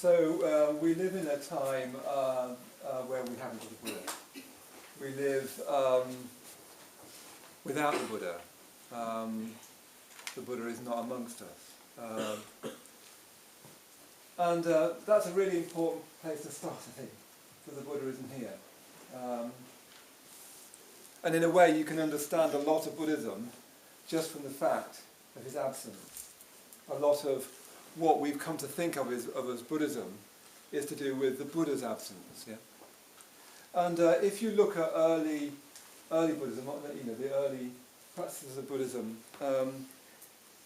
We live in a time where we haven't got a Buddha. We live without the Buddha. The Buddha is not amongst us. And that's a really important place to start, I think, because the Buddha isn't here. And in a way you can understand a lot of Buddhism just from the fact of his absence. A lot of what we've come to think of as Buddhism is to do with the Buddha's absence. Yeah? And if you look at early Buddhism, the early practices of Buddhism,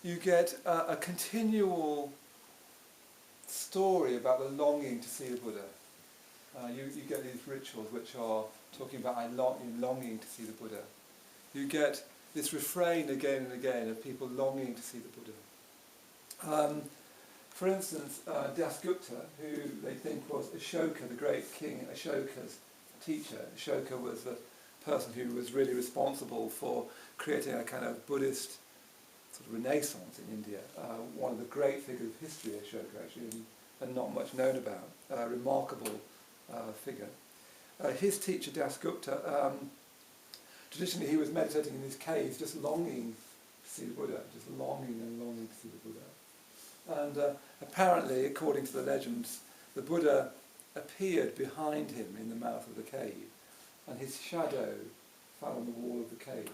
you get a continual story about the longing to see the Buddha. You get these rituals which are talking about longing to see the Buddha. You get this refrain again and again of people longing to see the Buddha. For instance, Dasgupta, who they think was Ashoka, the great king Ashoka's teacher. Ashoka was the person who was really responsible for creating a kind of Buddhist sort of renaissance in India. One of the great figures of history, Ashoka, actually, and not much known about. A remarkable figure. His teacher, Dasgupta, traditionally he was meditating in his cave, just longing to see the Buddha, just longing and longing to see the Buddha. And apparently, according to the legends, the Buddha appeared behind him in the mouth of the cave, and his shadow fell on the wall of the cave.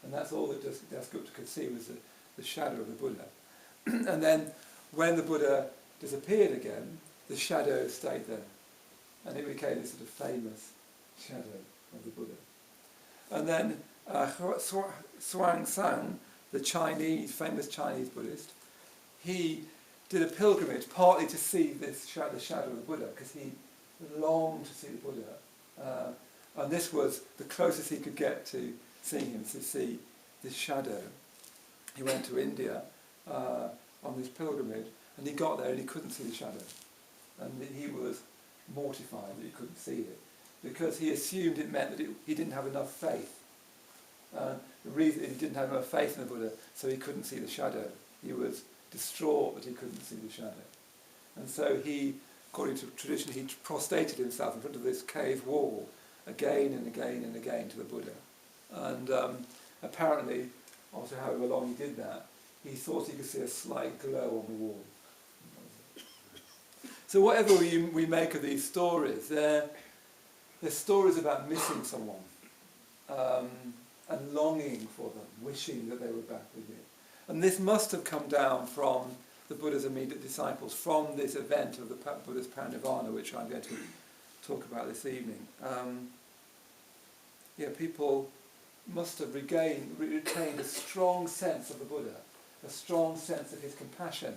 And that's all that Dasgupta could see was the shadow of the Buddha. And then, when the Buddha disappeared again, the shadow stayed there. And it became this sort of famous shadow of the Buddha. And then Xuang Sang, the famous Chinese Buddhist, he did a pilgrimage partly to see the shadow of the Buddha, because he longed to see the Buddha. And this was the closest he could get to seeing him, to see this shadow. He went to India on this pilgrimage, and he got there and he couldn't see the shadow. And he was mortified that he couldn't see it, because he assumed it meant that he didn't have enough faith. The reason he didn't have enough faith in the Buddha, so he couldn't see the shadow. He was distraught that he couldn't see the shadow. And so he, according to tradition, he prostrated himself in front of this cave wall again and again and again to the Buddha. And apparently, after however long he did that, he thought he could see a slight glow on the wall. So whatever we make of these stories, they're stories about missing someone and longing for them, wishing that they were back with you. And this must have come down from the Buddha's immediate disciples, from this event of the Buddha's Parinirvana, which I'm going to talk about this evening. People must have retained a strong sense of the Buddha, a strong sense of his compassion,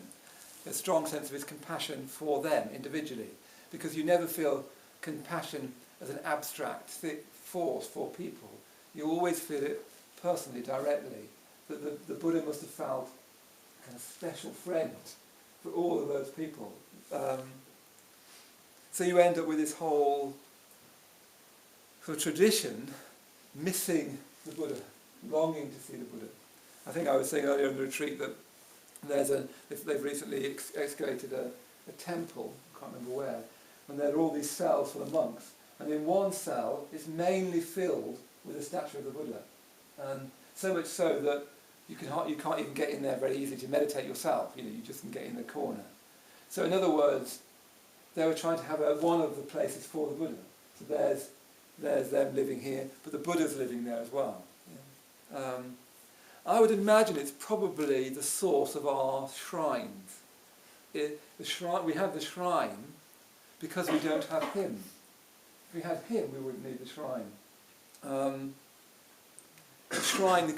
a strong sense of his compassion for them individually, because you never feel compassion as an abstract force for people. You always feel it personally, directly, that the Buddha must have felt a kind of special friend for all of those people. So you end up with this whole sort of tradition missing the Buddha, longing to see the Buddha. I think I was saying earlier in the retreat that they've recently excavated a temple, I can't remember where, and there are all these cells for the monks, and in one cell it's mainly filled with a statue of the Buddha, and so much so that you can't even get in there very easily to meditate yourself. You just can get in the corner. So in other words, they were trying to have one of the places for the Buddha. So there's them living here, but the Buddha's living there as well. Yeah. I would imagine it's probably the source of our shrines. We have the shrine because we don't have him. If we had him, we wouldn't need the shrine. The shrine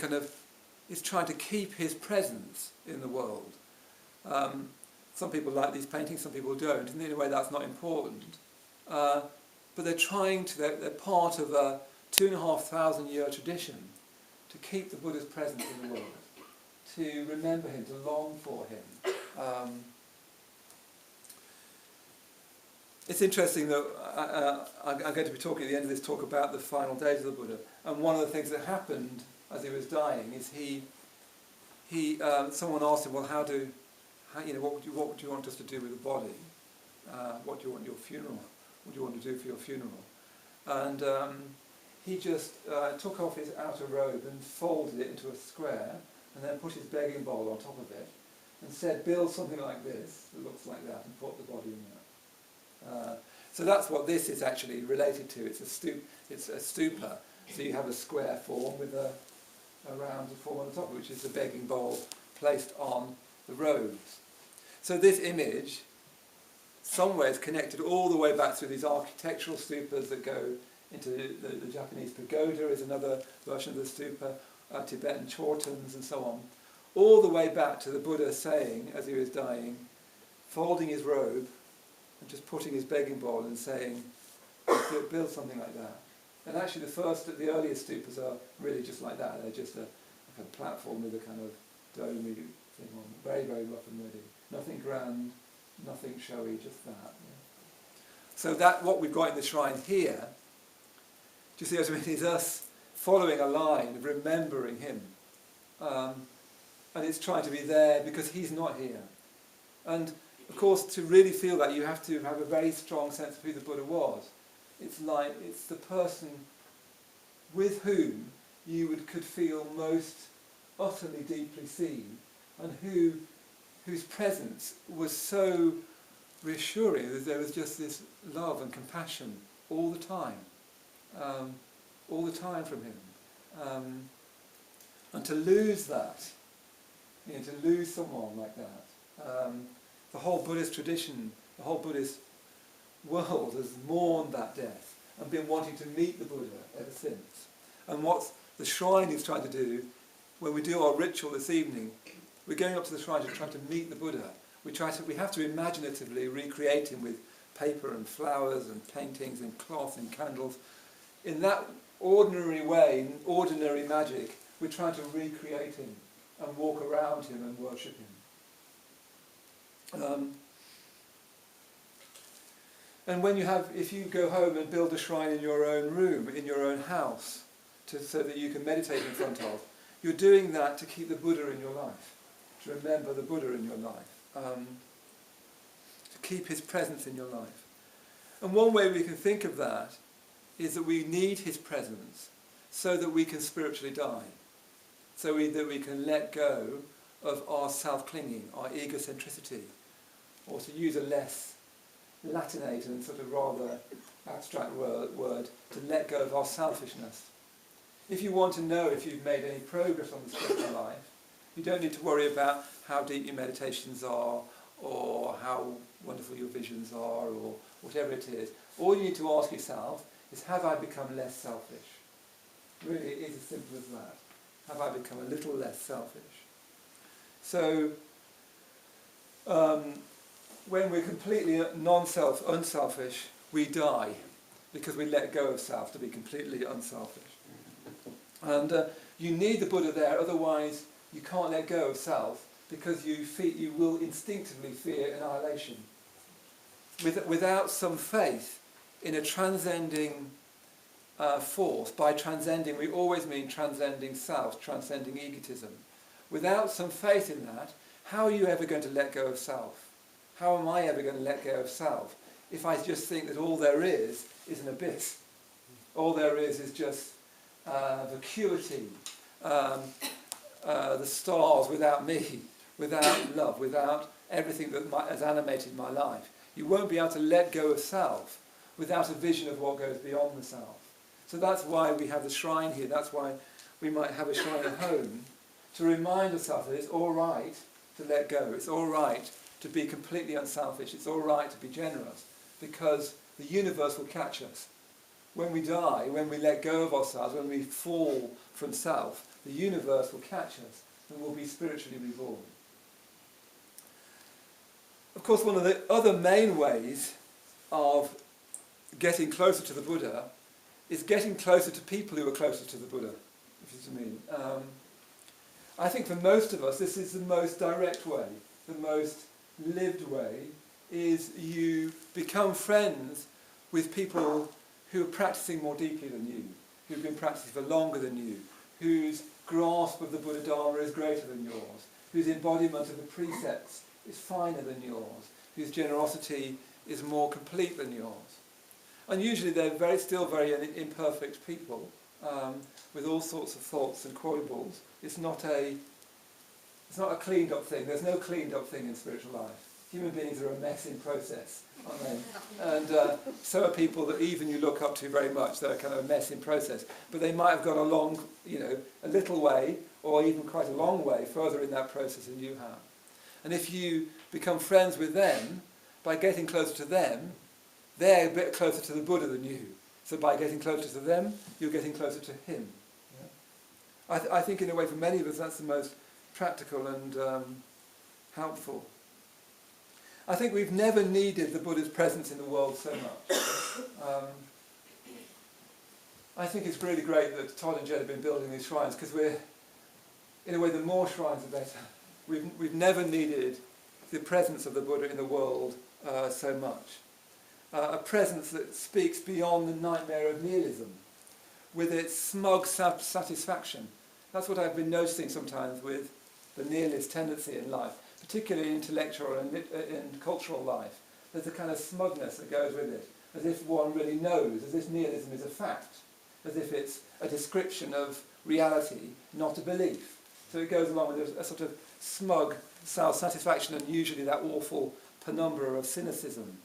is trying to keep his presence in the world. Some people like these paintings, some people don't, and in a way that's not important. But they're part of a 2,500-year tradition to keep the Buddha's presence in the world, to remember him, to long for him. It's interesting that I'm going to be talking at the end of this talk about the final days of the Buddha, and one of the things that happened as he was dying is someone asked him, well, how what do you want us to do with the body? What do you want your funeral? What do you want to do for your funeral? And he just took off his outer robe and folded it into a square, and then put his begging bowl on top of it, and said, build something like this that looks like that, and put the body in there. So that's what this is actually related to. It's a stupa. So you have a square form with a round form on the top, which is the begging bowl placed on the robes. So this image, somewhere, is connected all the way back through these architectural stupas that go into the Japanese pagoda is another version of the stupa, Tibetan chortens and so on, all the way back to the Buddha saying, as he was dying, folding his robe and just putting his begging bowl and saying, build something like that. And actually the earliest stupas are really just like that. They're just a kind of platform with a kind of domey thing on, very, very rough and ready. Nothing grand, nothing showy, just that. Yeah. So that what we've got in the shrine here, do you see what I mean, is us following a line of remembering him. And it's trying to be there because he's not here. And of course, to really feel that, you have to have a very strong sense of who the Buddha was. It's the person with whom you could feel most utterly deeply seen, and whose presence was so reassuring that there was just this love and compassion all the time from him. And to lose that, to lose someone like that, the whole Buddhist tradition, the whole Buddhist world has mourned that death and been wanting to meet the Buddha ever since. And what the shrine is trying to do, when we do our ritual this evening, we're going up to the shrine to try to meet the Buddha. We have to imaginatively recreate him with paper and flowers and paintings and cloth and candles. In that ordinary way, in ordinary magic, we're trying to recreate him and walk around him and worship him. And if you go home and build a shrine in your own room, in your own house, so that you can meditate in front of, you're doing that to keep the Buddha in your life, to remember the Buddha in your life, to keep his presence in your life. And one way we can think of that is that we need his presence so that we can spiritually die, so that we can let go of our self-clinging, our egocentricity, or to use a less Latinate and sort of rather abstract word, to let go of our selfishness. If you want to know if you've made any progress on the spiritual life, you don't need to worry about how deep your meditations are, or how wonderful your visions are, or whatever it is. All you need to ask yourself is, have I become less selfish? Really, it is as simple as that. Have I become a little less selfish? So, when we're completely unselfish, we die, because we let go of self to be completely unselfish. And you need the Buddha there, otherwise you can't let go of self, because you will instinctively fear annihilation. Without some faith in a transcending force, by transcending we always mean transcending self, transcending egotism. Without some faith in that, how are you ever going to let go of self? How am I ever going to let go of self if I just think that all there is an abyss? All there is just vacuity, the stars without me, without love, without everything that has animated my life. You won't be able to let go of self without a vision of what goes beyond the self. So that's why we have the shrine here. That's why we might have a shrine at home, to remind ourselves that it's all right to let go. It's all right to be completely unselfish. It's all right to be generous, because the universe will catch us. When we die, when we let go of ourselves, when we fall from self, the universe will catch us and we'll be spiritually reborn. Of course, one of the other main ways of getting closer to the Buddha is getting closer to people who are closer to the Buddha, if you see what I mean. I think for most of us, this is the most direct way, the most lived way, is you become friends with people who are practicing more deeply than you, who've been practicing for longer than you, whose grasp of the Buddha Dharma is greater than yours, whose embodiment of the precepts is finer than yours, whose generosity is more complete than yours. And usually they're still very imperfect people, with all sorts of thoughts and quibbles. It's not a cleaned up thing. There's no cleaned up thing in spiritual life. Human beings are a mess in process, aren't they? And so are people that even you look up to very much. They're kind of a mess in process. But they might have gone along, a little way, or even quite a long way further in that process than you have. And if you become friends with them, by getting closer to them, they're a bit closer to the Buddha than you. So by getting closer to them, you're getting closer to him. Yeah? I think in a way for many of us that's the most practical and helpful. I think we've never needed the Buddha's presence in the world so much. I think it's really great that Todd and Jed have been building these shrines, because in a way, the more shrines the better. We've never needed the presence of the Buddha in the world so much. A presence that speaks beyond the nightmare of nihilism, with its smug satisfaction. That's what I've been noticing sometimes with the nihilist tendency in life, particularly in intellectual and in cultural life. There's a kind of smugness that goes with it, as if one really knows, as if nihilism is a fact, as if it's a description of reality, not a belief. So it goes along with a sort of smug self-satisfaction and usually that awful penumbra of cynicism.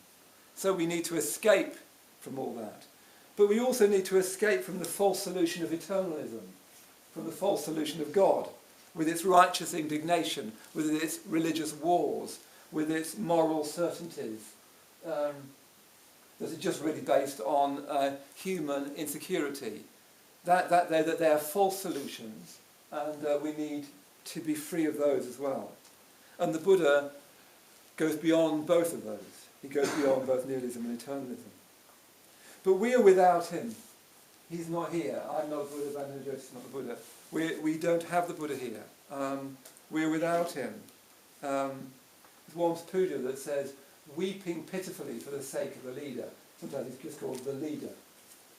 So we need to escape from all that. But we also need to escape from the false solution of eternalism, from the false solution of God, with its righteous indignation, with its religious wars, with its moral certainties, that are just really based on human insecurity. That they are false solutions, and we need to be free of those as well. And the Buddha goes beyond both of those. He goes beyond both nihilism and eternalism. But we are without him. He's not here. I'm not the Buddha, Bandhu is not the Buddha. We don't have the Buddha here. We're without him. There's one puja that says, weeping pitifully for the sake of the leader. Sometimes it's just called the leader.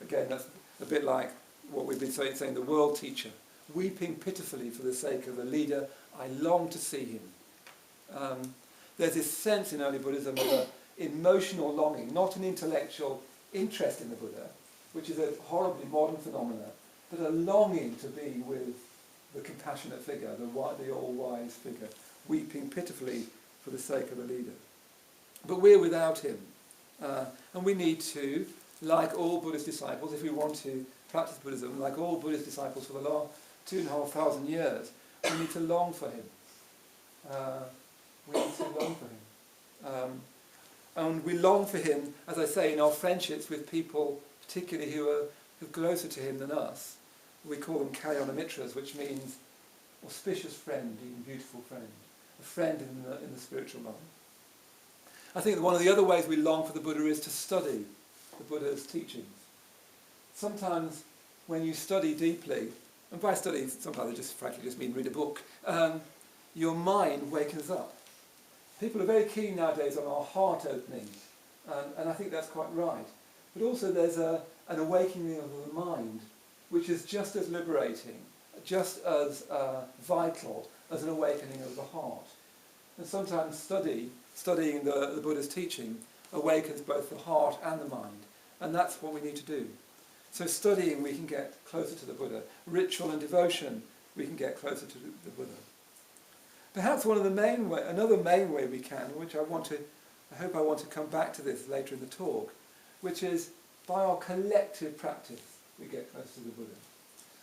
Again, that's a bit like what we've been saying, the world teacher. Weeping pitifully for the sake of the leader, I long to see him. There's this sense in early Buddhism of an emotional longing, not an intellectual interest in the Buddha, which is a horribly modern phenomenon, but a longing to be with the compassionate figure, the all-wise figure, weeping pitifully for the sake of the leader. But we're without him. And we need to, like all Buddhist disciples, if we want to practice Buddhism, like all Buddhist disciples for the last 2,500 years, we need to long for him. We need to long for him. And we long for him, as I say, in our friendships with people, particularly who are closer to him than us. We call them Kalyana Mitras, which means auspicious friend, even beautiful friend. A friend in the spiritual life. I think that one of the other ways we long for the Buddha is to study the Buddha's teachings. Sometimes when you study deeply, and by study sometimes I just frankly just mean read a book, your mind wakens up. People are very keen nowadays on our heart opening, and I think that's quite right. But also there's an awakening of the mind, which is just as liberating, just as vital as an awakening of the heart. And sometimes studying the Buddha's teaching awakens both the heart and the mind, and that's what we need to do. So studying, we can get closer to the Buddha. Ritual and devotion, we can get closer to the Buddha. Perhaps another main way we can, which I hope I want to come back to this later in the talk, which is by our collective practice, we get closer to the Buddha.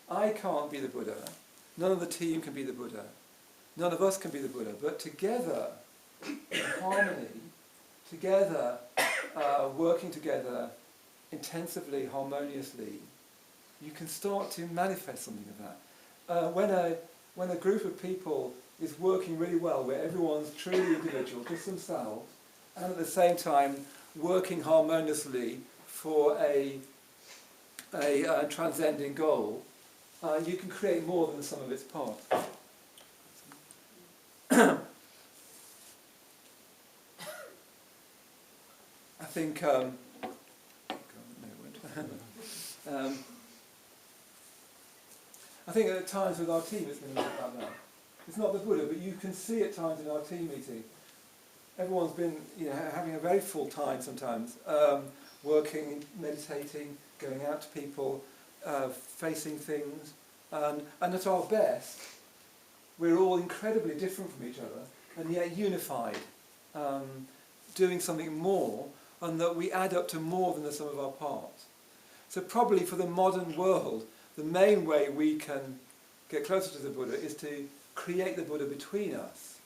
I can't be the Buddha. None of the team can be the Buddha. None of us can be the Buddha. But together, in harmony, together, working together intensively, harmoniously, you can start to manifest something of that. When a group of people is working really well, where everyone's truly individual, just themselves, and at the same time working harmoniously for a transcending goal, you can create more than the sum of its parts. I think I think at times with our team it's been a bit like that. It's not the Buddha, but you can see at times in our team meeting everyone's been, having a very full time sometimes, working, meditating, going out to people, facing things, and at our best, we're all incredibly different from each other, and yet unified, doing something more, and that we add up to more than the sum of our parts. So probably for the modern world, the main way we can get closer to the Buddha is to create the Buddha between us.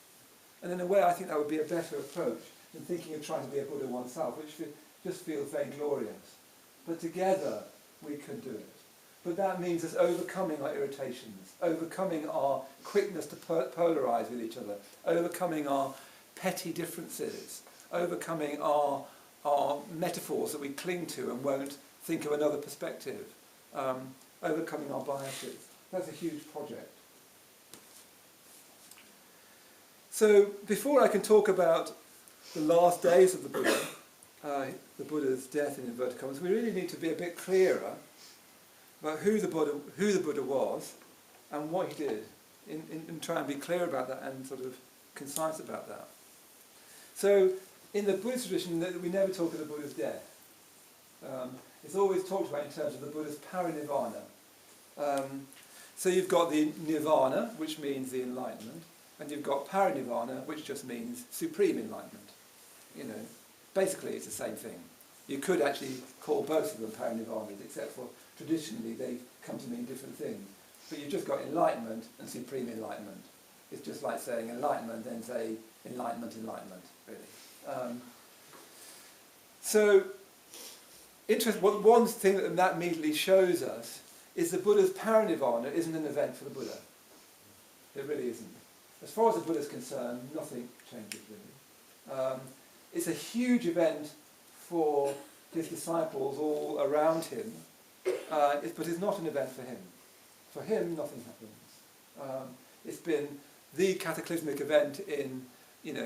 And in a way, I think that would be a better approach than thinking of trying to be a Buddha oneself, which just feels very glorious. But together, we can do it. But that means us overcoming our irritations, overcoming our quickness to polarize with each other, overcoming our petty differences, overcoming our metaphors that we cling to and won't think of another perspective, overcoming our biases. That's a huge project. So before I can talk about the last days of the Buddha, the Buddha's death in inverted commas, we really need to be a bit clearer about who the Buddha was and what he did, and try and be clear about that and sort of concise about that. So in the Buddhist tradition, we never talk of the Buddha's death. It's always talked about in terms of the Buddha's Parinirvana. So you've got the nirvana, which means the enlightenment, and you've got Parinirvana, which just means supreme enlightenment. Basically it's the same thing. You could actually call both of them Parinirvanas, except for traditionally they come to mean different things. But you've just got enlightenment and supreme enlightenment. It's just like saying enlightenment, then say enlightenment, really. So, one thing that immediately shows us is the Buddha's Parinirvana isn't an event for the Buddha. It really isn't. As far as the Buddha is concerned, nothing changes really. It's a huge event for his disciples all around him, but it's not an event for him. For him, nothing happens. It's been the cataclysmic event in,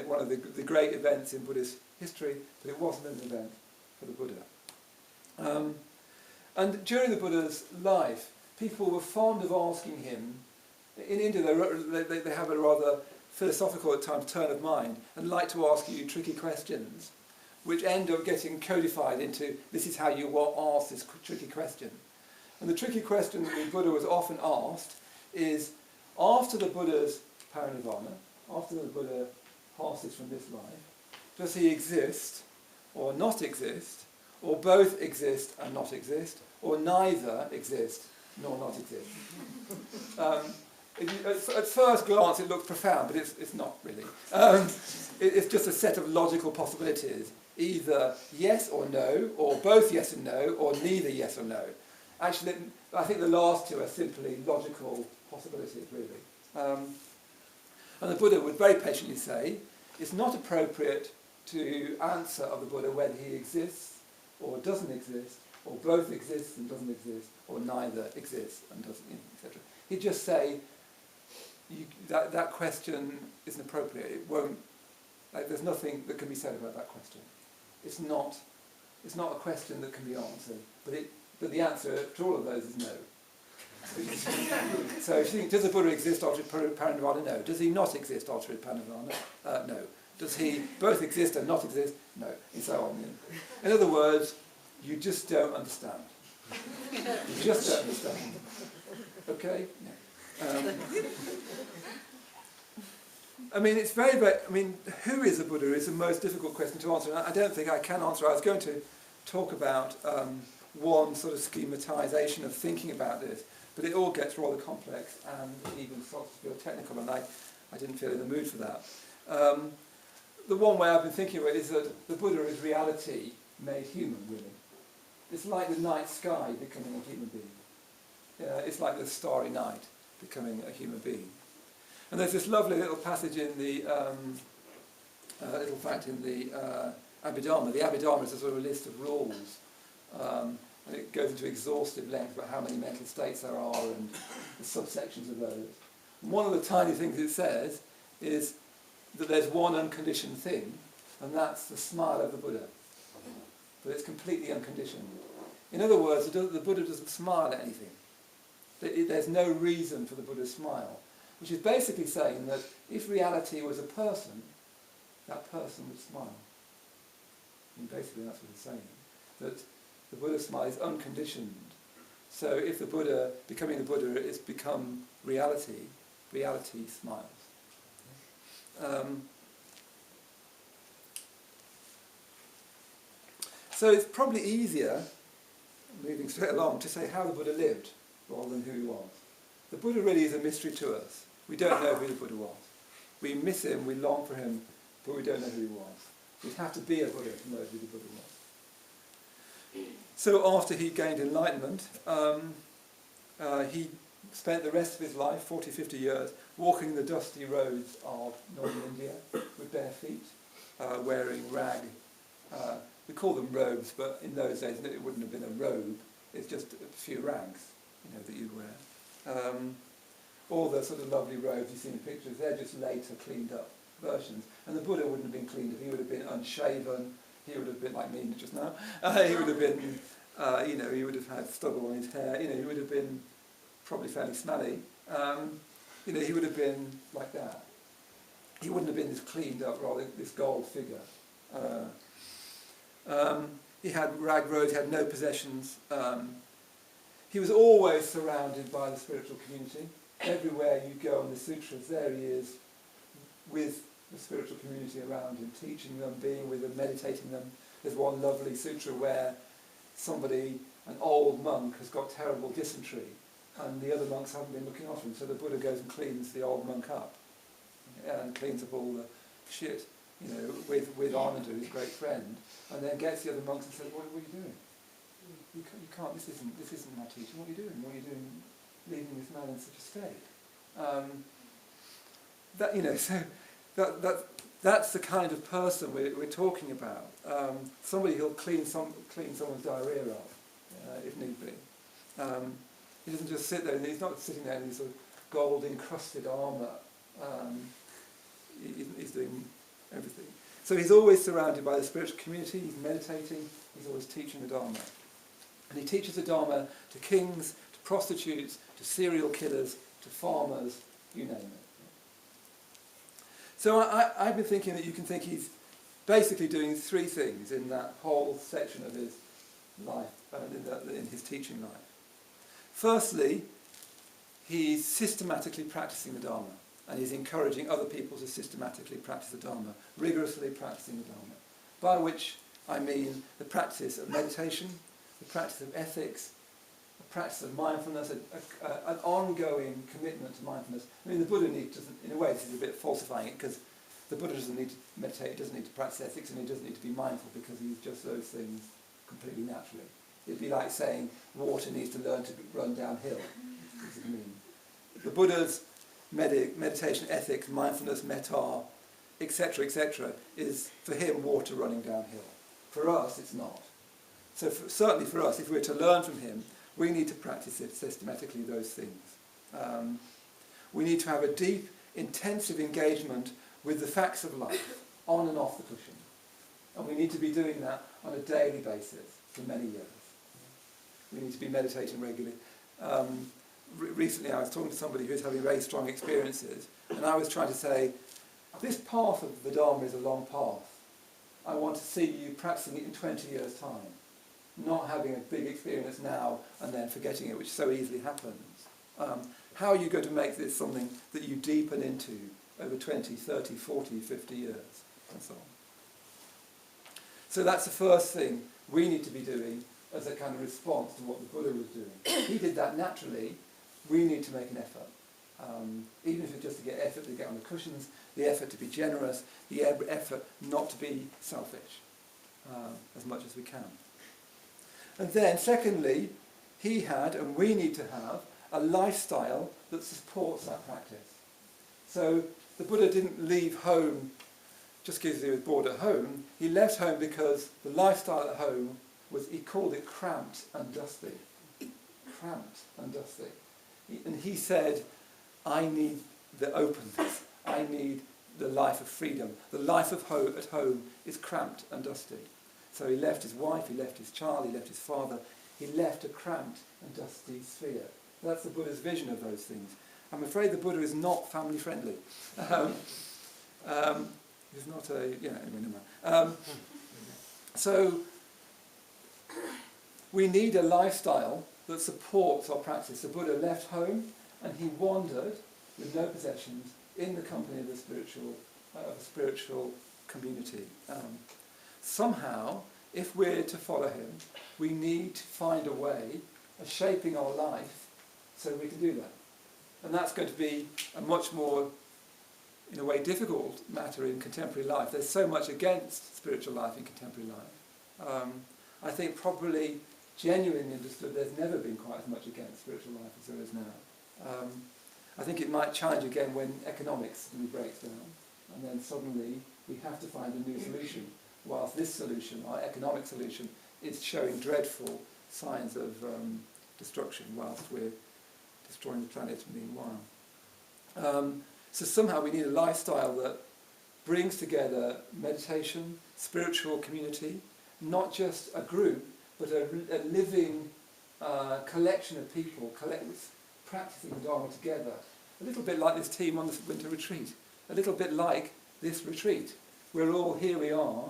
one of the great events in Buddhist history, but it wasn't an event for the Buddha. And during the Buddha's life, people were fond of asking him. In India, they have a rather philosophical at times turn of mind and like to ask you tricky questions, which end up getting codified into this is how you ask this tricky question. And the tricky question that the Buddha was often asked is, after the Buddha's Parinirvana, after the Buddha passes from this life, does he exist or not exist, or both exist and not exist, or neither exist nor not exist? At first glance it looks profound, but it's not really. It's just a set of logical possibilities, either yes or no, or both yes and no, or neither yes or no. Actually, I think the last two are simply logical possibilities, really. And the Buddha would very patiently say, it's not appropriate to answer of the Buddha whether he exists or doesn't exist, or both exists and doesn't exist, or neither exists and doesn't, etc. He'd just say, that question isn't appropriate. It won't. There's nothing that can be said about that question. It's not a question that can be answered. But the answer to all of those is no. So if you think, does the Buddha exist after Parinirvana? No. Does he not exist after Parinirvana? No. Does he both exist and not exist? No. And so on. In other words, you just don't understand. You just don't understand. Okay? It's very, who is the Buddha is the most difficult question to answer, and I don't think I can answer. I was going to talk about one sort of schematisation of thinking about this, but it all gets rather complex and even starts to feel technical, and I didn't feel in the mood for that. The one way I've been thinking of it is that the Buddha is reality made human, really. It's like the night sky becoming a human being. It's like the starry night becoming a human being. And there's this lovely little passage in the Abhidharma. The Abhidharma is a sort of a list of rules, and it goes into exhaustive length about how many mental states there are and the subsections of those. And one of the tiny things it says is that there's one unconditioned thing, and that's the smile of the Buddha. But it's completely unconditioned. In other words, the Buddha doesn't smile at anything. There's no reason for the Buddha's smile, which is basically saying that if reality was a person, that person would smile. And basically that's what he's saying, that the Buddha's smile is unconditioned. So if the Buddha, becoming the Buddha, is become reality, reality smiles. So it's probably easier, moving straight along, to say how the Buddha lived rather than who he was. The Buddha really is a mystery to us. We don't know who the Buddha was. We miss him, we long for him, but we don't know who he was. We'd have to be a Buddha to know who the Buddha was. So after he gained enlightenment, he spent the rest of his life, 40, 50 years, walking the dusty roads of northern India with bare feet, wearing rag. We call them robes, but in those days it wouldn't have been a robe. It's just a few rags, that you'd wear. All the sort of lovely robes you see in the pictures, they're just later cleaned up versions. And the Buddha wouldn't have been cleaned up. He would have been unshaven. He would have been like me just now. He would have been, he would have had stubble on his hair. He would have been probably fairly smelly. He would have been like that. He wouldn't have been this cleaned up, rather this gold figure. He had rag robes, he had no possessions. He was always surrounded by the spiritual community. Everywhere you go in the sutras, there he is with the spiritual community around him, teaching them, being with them, meditating them. There's one lovely sutra where an old monk, has got terrible dysentery, and the other monks haven't been looking after him, so the Buddha goes and cleans the old monk up, and cleans up all the shit, with Ananda, his great friend, and then gets the other monks and says, what are you doing? You can't, this isn't my teaching, what are you doing? What are you doing leaving this man in such a state? That's the kind of person we're talking about. Somebody who'll clean someone's diarrhea up, if need be. He doesn't just sit there, and he's not sitting there in his sort of gold encrusted armour. He's doing everything. So he's always surrounded by the spiritual community, he's meditating, he's always teaching the Dharma. And he teaches the Dharma to kings, to prostitutes, to serial killers, to farmers, you name it. So I've been thinking that you can think he's basically doing three things in that whole section of his life, in his teaching life. Firstly, he's systematically practicing the Dharma, and he's encouraging other people to systematically practice the Dharma, rigorously practicing the Dharma, by which I mean the practice of meditation, the practice of ethics, the practice of mindfulness, an ongoing commitment to mindfulness. I mean, the Buddha doesn't, in a way this is a bit falsifying it, because the Buddha doesn't need to meditate, he doesn't need to practice ethics, and he doesn't need to be mindful, because he's just those things completely naturally. It'd be like saying water needs to learn to run downhill. What does it mean? The Buddha's meditation, ethics, mindfulness, metta, etc., is for him water running downhill. For us, it's not. So certainly for us, if we're to learn from him, we need to practice it systematically, those things. We need to have a deep, intensive engagement with the facts of life, on and off the cushion. And we need to be doing that on a daily basis for many years. We need to be meditating regularly. Recently I was talking to somebody who was having very strong experiences, and I was trying to say, this path of the Dharma is a long path. I want to see you practicing it in 20 years' time, not having a big experience now and then forgetting it, which so easily happens. How are you going to make this something that you deepen into over 20, 30, 40, 50 years, and so on? So that's the first thing we need to be doing as a kind of response to what the Buddha was doing. He did that naturally. We need to make an effort. Even if it's just to get effort to get on the cushions, the effort to be generous, the effort not to be selfish as much as we can. And then, secondly, he had, and we need to have, a lifestyle that supports that practice. So the Buddha didn't leave home just because he was bored at home. He left home because the lifestyle at home was, he called it cramped and dusty. Cramped and dusty. And he said, I need the openness. I need the life of freedom. The life of at home is cramped and dusty. So he left his wife, he left his child, he left his father. He left a cramped and dusty sphere. That's the Buddha's vision of those things. I'm afraid the Buddha is not family friendly. He's not a... Yeah, anyway, never mind. So we need a lifestyle that supports our practice. The Buddha left home and he wandered with no possessions in the company of a spiritual community. Somehow, if we're to follow him, we need to find a way of shaping our life so we can do that. And that's going to be a much more, in a way, difficult matter in contemporary life. There's so much against spiritual life in contemporary life. I think probably genuinely understood there's never been quite as much against spiritual life as there is now. I think it might change again when economics really breaks down, and then suddenly we have to find a new solution, whilst this solution, our economic solution, is showing dreadful signs of destruction whilst we're destroying the planet meanwhile. So somehow we need a lifestyle that brings together meditation, spiritual community, not just a group, but a living collection of people practicing the Dharma together. A little bit like this team on this winter retreat. A little bit like this retreat. We're all, here we are,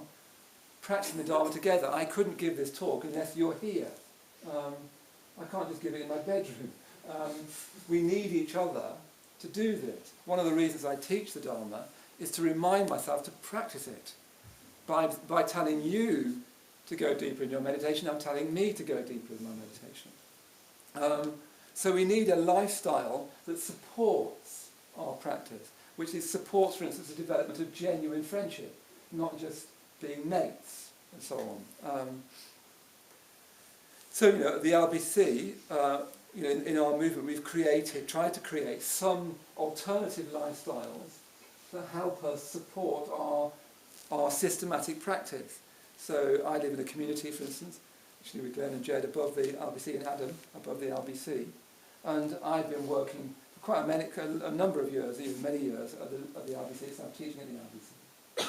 practicing the Dharma together. I couldn't give this talk unless you're here. I can't just give it in my bedroom. We need each other to do this. One of the reasons I teach the Dharma is to remind myself to practice it. By telling you to go deeper in your meditation, I'm telling me to go deeper in my meditation. So we need a lifestyle that supports our practice, which supports, for instance, the development of genuine friendship, not just being mates and so on. So, at the LBC, in our movement, we've tried to create some alternative lifestyles that help us support our systematic practice. So I live in a community, for instance, actually with Glenn and Jed above the LBC and Adam above the LBC, and I've been working for quite a number of years, even many years, at the LBC, so I'm teaching at the LBC.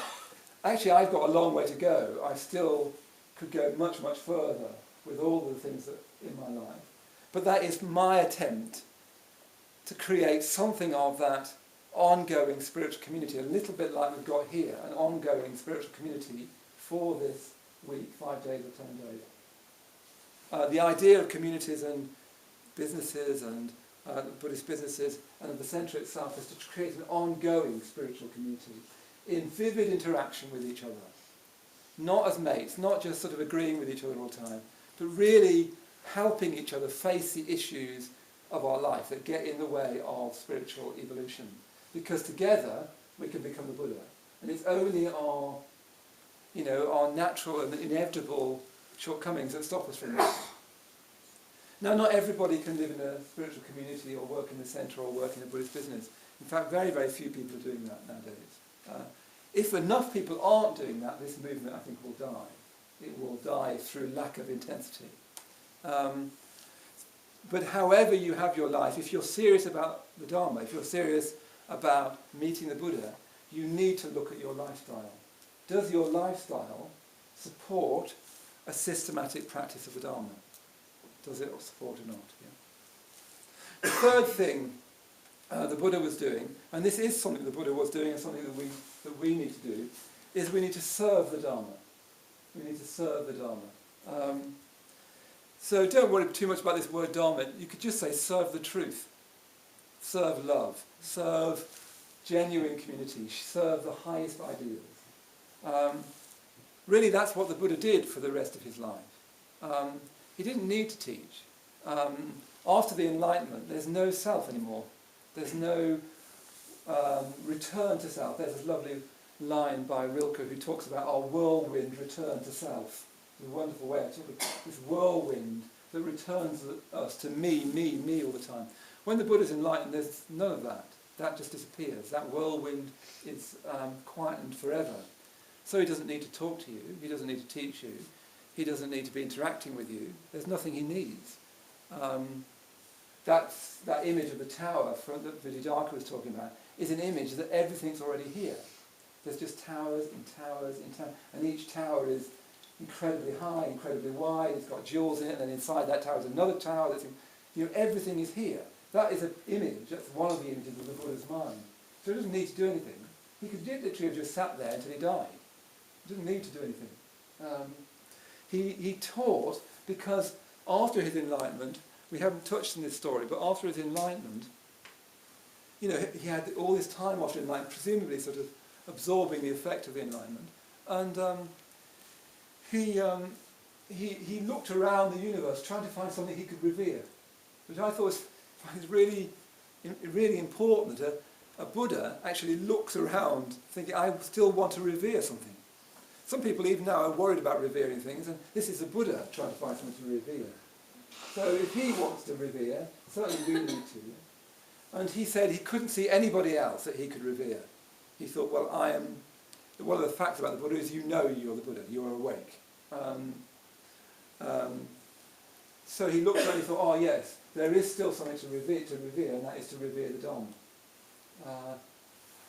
Actually, I've got a long way to go. I still could go much, much further with all the things that in my life. But that is my attempt to create something of that ongoing spiritual community, a little bit like we've got here, an ongoing spiritual community for this week, 5 days or 10 days. The idea of communities and businesses and Buddhist businesses and of the centre itself is to create an ongoing spiritual community in vivid interaction with each other. Not as mates, not just sort of agreeing with each other all the time, but really helping each other face the issues of our life that get in the way of spiritual evolution. Because together we can become the Buddha. And it's only our natural and inevitable shortcomings that stop us from that. Now, not everybody can live in a spiritual community or work in the centre or work in a Buddhist business. In fact, very, very few people are doing that nowadays. If enough people aren't doing that, this movement, I think, will die. It will die through lack of intensity. But however you have your life, if you're serious about the Dharma, if you're serious about meeting the Buddha, you need to look at your lifestyle. Does your lifestyle support a systematic practice of the Dharma? Does it support or not? Yeah. The third thing the Buddha was doing, and this is something the Buddha was doing and something that we need to do, is we need to serve the Dharma. We need to serve the Dharma. So don't worry too much about this word Dharma. You could just say serve the truth. Serve love. Serve genuine community. Serve the highest ideals. Really, that's what the Buddha did for the rest of his life. He didn't need to teach. After the Enlightenment, there's no self anymore. There's no return to self. There's this lovely line by Rilke who talks about our whirlwind return to self. It's a wonderful way of talking. This whirlwind that returns us to me, me, me all the time. When the Buddha's enlightened, there's none of that. That just disappears. That whirlwind is quietened forever. So he doesn't need to talk to you. He doesn't need to teach you. He doesn't need to be interacting with you. There's nothing he needs. That image of the tower that Vidyadhaka was talking about is an image that everything's already here. There's just towers and towers and towers, and each tower is incredibly high, incredibly wide. It's got jewels in it, and then inside that tower is another tower. Everything is here. That is an image. That's one of the images of the Buddha's mind. So he doesn't need to do anything. He could literally have just sat there until he died. He didn't need to do anything. He taught because after his enlightenment, we haven't touched on this story, but after his enlightenment, he had all this time after enlightenment, presumably sort of absorbing the effect of the enlightenment, and he looked around the universe trying to find something he could revere, which I thought was really, really important, that a Buddha actually looks around thinking, I still want to revere something. Some people even now are worried about revering things, and this is a Buddha trying to find something to revere. So if he wants to revere, certainly we need to. And he said he couldn't see anybody else that he could revere. He thought, well, one of the facts about the Buddha is you know you're the Buddha, you are awake. So he looked around and he thought, oh yes, there is still something to revere, and that is to revere the Dharma.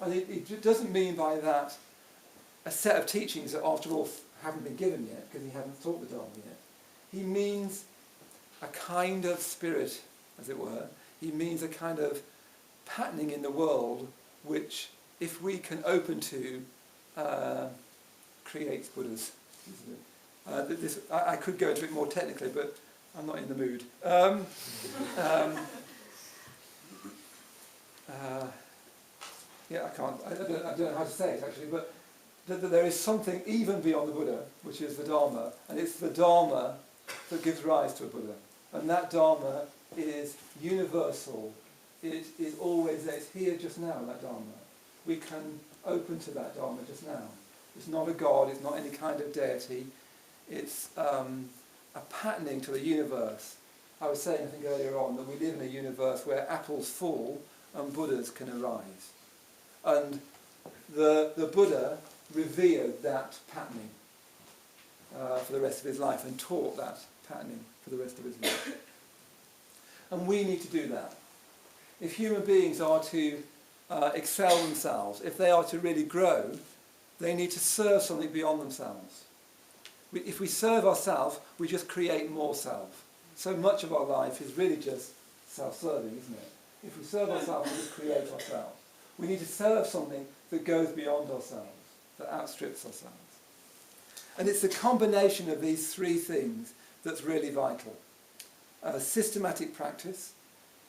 And it doesn't mean by that a set of teachings that after all haven't been given yet, because he hasn't taught the Dharma yet. He means a kind of spirit, as it were. He means a kind of patterning in the world which, if we can open to, creates Buddhas. I could go into it more technically, but I'm not in the mood. Yeah, I can't. I don't know how to say it actually, but that there is something even beyond the Buddha, which is the Dharma, and it's the Dharma that gives rise to a Buddha. And that Dharma is universal. It is always there. It's here just now, that Dharma. We can open to that Dharma just now. It's not a God, it's not any kind of deity. It's a patterning to the universe. I was saying, I think earlier on, that we live in a universe where apples fall and Buddhas can arise. And the Buddha revered that patterning for the rest of his life and taught that patterning for the rest of his life. And we need to do that. If human beings are to excel themselves, if they are to really grow, they need to serve something beyond themselves. If we serve ourselves, we just create more self. So much of our life is really just self-serving, isn't it? If we serve ourselves, we just create ourselves. We need to serve something that goes beyond ourselves, that outstrips ourselves. And it's the combination of these three things that's really vital. Systematic practice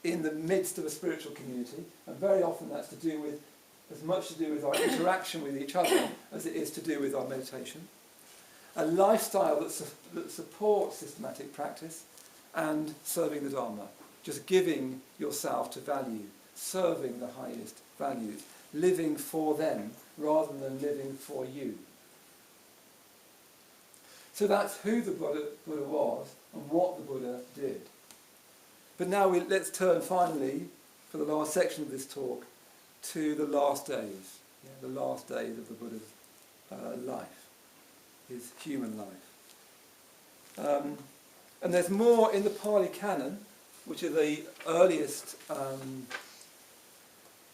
in the midst of a spiritual community, and very often that's as much to do with our interaction with each other as it is to do with our meditation. A lifestyle that supports systematic practice and serving the Dharma, just giving yourself to value, serving the highest values, living for them rather than living for you. So that's who the Buddha was and what the Buddha did. But now let's turn finally, for the last section of this talk, to the last days, the last days of the Buddha's life, his human life. And there's more in the Pali Canon, which are the earliest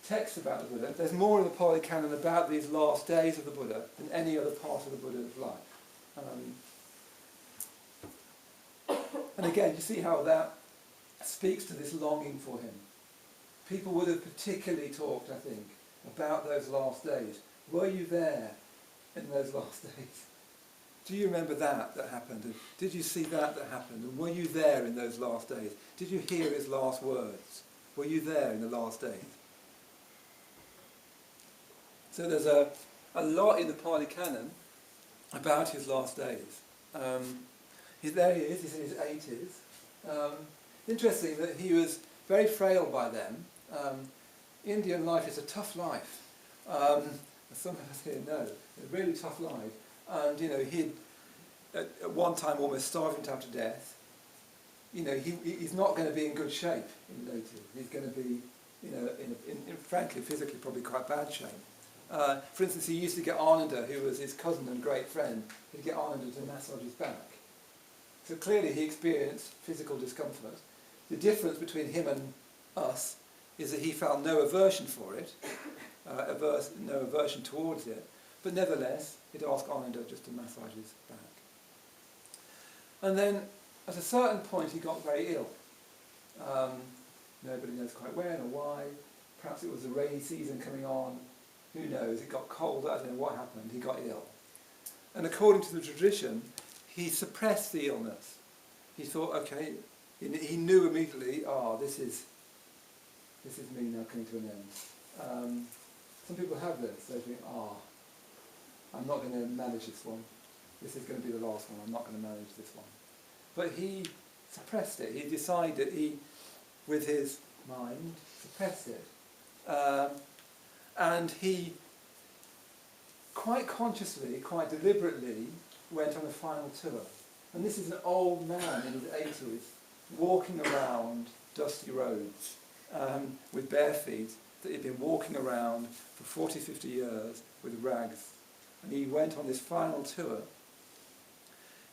texts about the Buddha. There's more in the Pali Canon about these last days of the Buddha than any other part of the Buddha's life. And again, you see how that speaks to this longing for him. People would have particularly talked, I think, about those last days. Were you there in those last days? Do you remember that happened? And did you see that happened? And were you there in those last days? Did you hear his last words? Were you there in the last days? So there's a lot in the Pali Canon about his last days. There he is, he's in his 80s. Interesting that he was very frail by then. Indian life is a tough life. As some of us here know, a really tough life. And he'd at one time almost starved himself to death. He's not going to be in good shape in later. He's going to be, in frankly, physically probably quite bad shape. For instance, he used to get Ananda, who was his cousin and great friend, he'd get Ananda to massage his back. So clearly he experienced physical discomfort. The difference between him and us is that he felt no aversion for it, no aversion towards it, but nevertheless, he'd ask Ananda just to massage his back. And then, at a certain point, he got very ill. Nobody knows quite when or why. Perhaps it was the rainy season coming on. who knows, it got cold, I don't know what happened, he got ill. And according to the tradition, he suppressed the illness. He thought, okay, he knew immediately, this is me now coming to an end. Some people have this, they think, I'm not going to manage this one. This is going to be the last one, I'm not going to manage this one. But he suppressed it. He decided, with his mind, suppressed it. And he quite consciously, quite deliberately, went on a final tour. And this is an old man in his 80s, walking around dusty roads with bare feet, that he'd been walking around for 40, 50 years with rags. And he went on this final tour.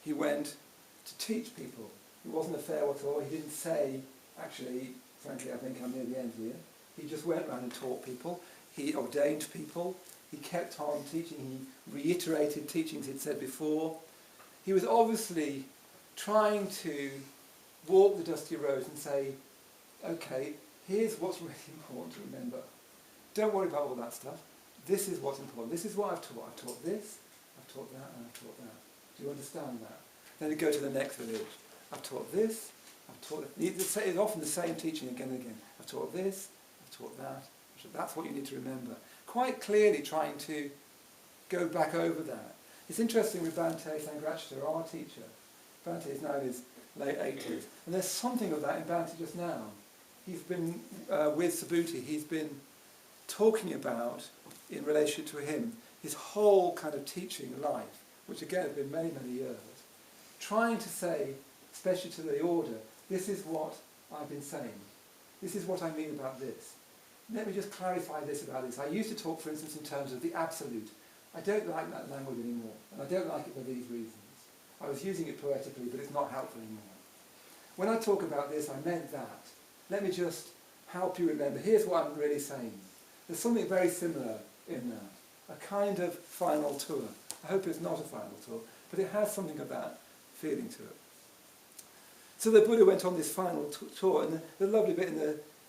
He went to teach people. It wasn't a farewell tour. He didn't say, actually, frankly, I think I'm near the end here. He just went around and taught people. He ordained people. He kept on teaching. He reiterated teachings he'd said before. He was obviously trying to walk the dusty roads and say, okay, here's what's really important to remember. Don't worry about all that stuff. This is what's important. This is what I've taught. I've taught this, I've taught that, and I've taught that. Do you understand that? Then you go to the next village. I've taught this, I've taught that. It's often the same teaching again and again. I've taught this, I've taught that. That's what you need to remember. Quite clearly trying to go back over that. It's interesting with Bhante Sangratchita, our teacher. Bhante is now in his late 80s. And there's something of that in Bhante just now. He's been with Subhuti, he's been talking about, in relation to him, his whole kind of teaching life, which again has been many, many years, trying to say, especially to the order, this is what I've been saying. This is what I mean about this. Let me just clarify this about this. I used to talk, for instance, in terms of the absolute. I don't like that language anymore, and I don't like it for these reasons. I was using it poetically, but it's not helpful anymore. When I talk about this, I meant that. Let me just help you remember. Here's what I'm really saying. There's something very similar in that. A kind of final tour. I hope it's not a final tour, but it has something of that feeling to it. So the Buddha went on this final tour, and the lovely bit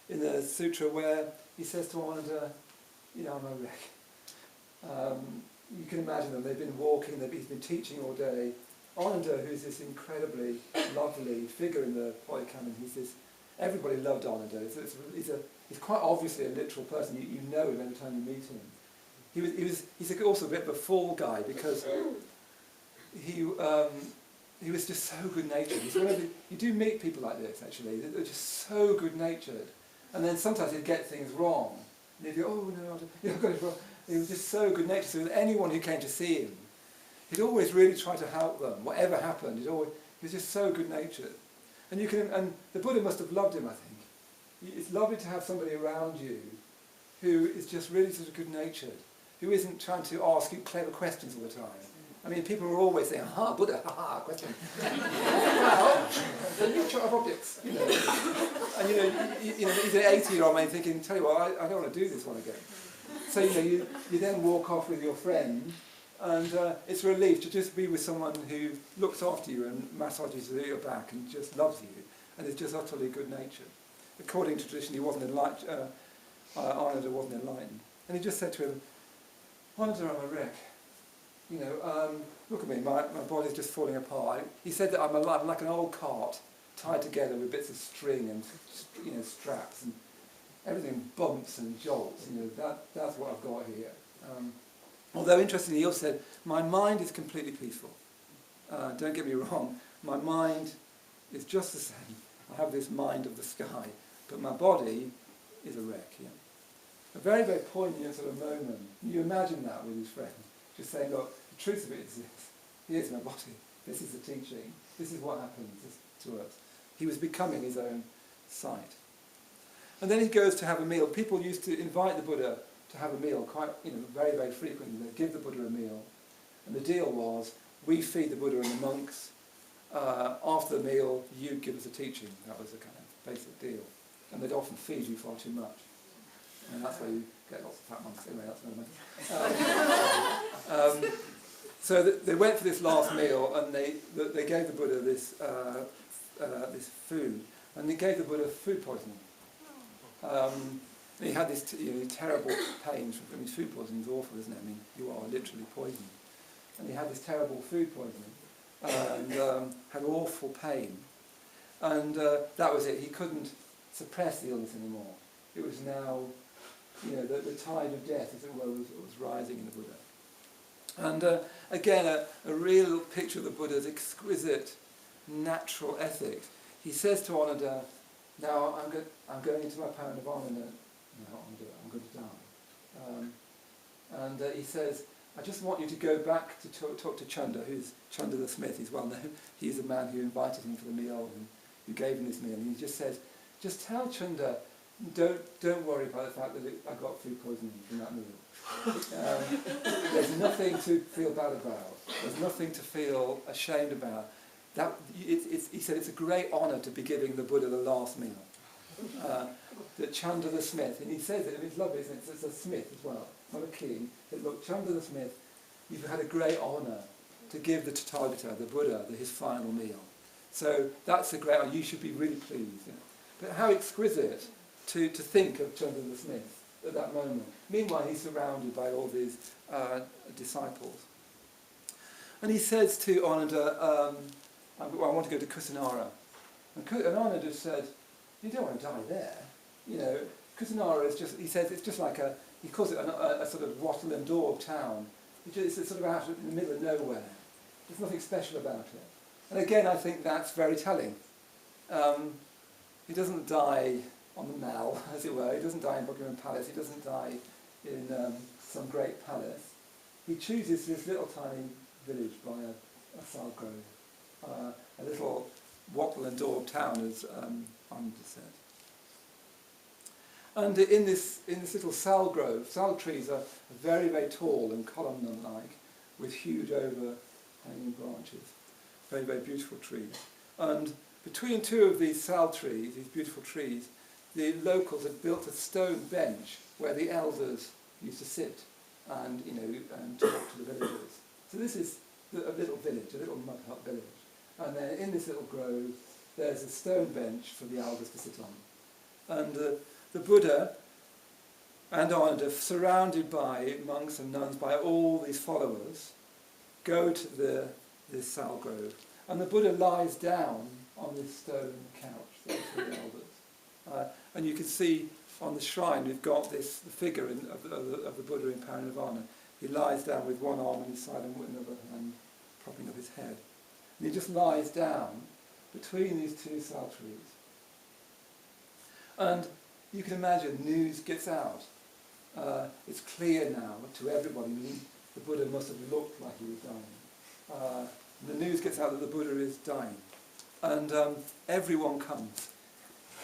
in the sutra where he says to Ananda, I'm a wreck. You can imagine them, they've been walking, he's been teaching all day. Ananda, who's this incredibly lovely figure in the Pali Canon, everybody loved Ananda. He's quite obviously a literal person, you know him every time you meet him. He's also a bit of a fool guy because he was just so good-natured. He's one of you do meet people like this, actually. They're just so good-natured. And then sometimes he'd get things wrong. And he'd go, oh, no, I've got it wrong. He was just so good-natured. So with anyone who came to see him, he'd always really try to help them. Whatever happened, he was just so good-natured. And the Buddha must have loved him, I think. It's lovely to have somebody around you who is just really sort of good-natured, who isn't trying to ask you clever questions all the time. I mean, people are always saying, Buddha, question. Well, the nature of objects, And he's an 80-year-old man thinking, tell you what, I don't want to do this one again. So, you then walk off with your friend, and it's a relief to just be with someone who looks after you and massages your back and just loves you, and is just utterly good-natured. According to tradition, Ananda wasn't enlightened. And he just said to him, Ananda, I'm a wreck. Look at me, my body's just falling apart. He said that I'm like an old cart tied together with bits of string and straps, and everything bumps and jolts. That's what I've got here. Although interestingly, he also said, my mind is completely peaceful. Don't get me wrong, my mind is just the same. I have this mind of the sky, but my body is a wreck. Yeah? A very, very poignant sort of moment. You imagine that with his friend. Just saying, look, the truth of it is this. Here's my body. This is the teaching. This is what happens to us. He was becoming his own sight. And then he goes to have a meal. People used to invite the Buddha to have a meal quite, very, very frequently. They'd give the Buddha a meal. And the deal was, we feed the Buddha and the monks. After the meal, you give us a teaching. That was the kind of basic deal. And they'd often feed you far too much. And that's why you get lots of fat monks. Anyway, that's another matter. So they went for this last meal, and they gave the Buddha this food, and they gave the Buddha food poisoning. And he had this terrible pain. Food poisoning is awful, isn't it? I mean, you are literally poisoned. And he had this terrible food poisoning and had awful pain. And that was it. He couldn't suppress the illness anymore. It was now, the tide of death, as it were, was rising in the Buddha. And again, a real picture of the Buddha's exquisite natural ethics. He says to Ananda, now I'm going into my Parinirvana now. I'm going to die. And he says, I just want you to go back to talk to Chunda, who's Chunda the Smith. He's well known. He's the man who invited him for the meal and who gave him this meal. And he just says, just tell Chunda, don't worry about the fact that I got food poisoning from that meal. There's nothing to feel bad about. There's nothing to feel ashamed about. He said it's a great honour to be giving the Buddha the last meal. That Chunda the Smith, and he says it, and it's lovely, isn't it? It's a smith as well, not a king. He said, look, Chunda the Smith, you've had a great honour to give the Tathagata, the Buddha, his final meal. So that's a great honour. You should be really pleased. But how exquisite to think of Chunda the Smith at that moment. Meanwhile, he's surrounded by all these disciples. And he says to Ananda, I want to go to Kusinara. And Ananda said, you don't want to die there. Kusinara is just, he says, it's just like he calls it a sort of wattle and daub town. It's sort of out in the middle of nowhere. There's nothing special about it. And again, I think that's very telling. He doesn't die on the Mall, as it were. He doesn't die in Buckingham Palace. He doesn't die in some great palace. He chooses this little tiny village by a sal grove, a little wattle and daub town, as Ananda said. And in this little sal grove, sal trees are very, very tall and columnar-like, with huge overhanging branches. Very, very beautiful trees. And between two of these sal trees, these beautiful trees, the locals had built a stone bench where the elders used to sit and talk to the villagers. So this is a little village, a little mud hut village. And then in this little grove, there's a stone bench for the elders to sit on. And the Buddha and Ananda, surrounded by monks and nuns, by all these followers, go to this sal grove. And the Buddha lies down on this stone couch there for the elders. And you can see on the shrine we've got the figure of the Buddha in Parinirvana. He lies down with one arm on his side and with another hand propping up his head. And he just lies down between these two sal trees. And you can imagine, news gets out. It's clear now to everybody. I mean, the Buddha must have looked like he was dying. The news gets out that the Buddha is dying. And everyone comes.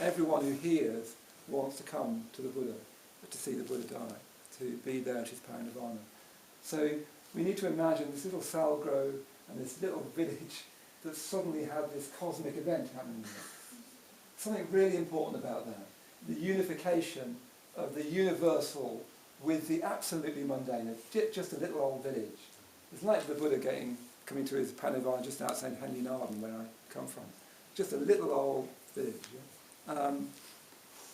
Everyone who hears wants to come to the Buddha, to see the Buddha die, to be there at his Parinirvana. So we need to imagine this little sal grove and this little village that suddenly had this cosmic event happening there. Something really important about that. The unification of the universal with the absolutely mundane, just a little old village. It's like the Buddha coming to his Parinirvana just outside Henley Narden, where I come from. Just a little old village. Yeah?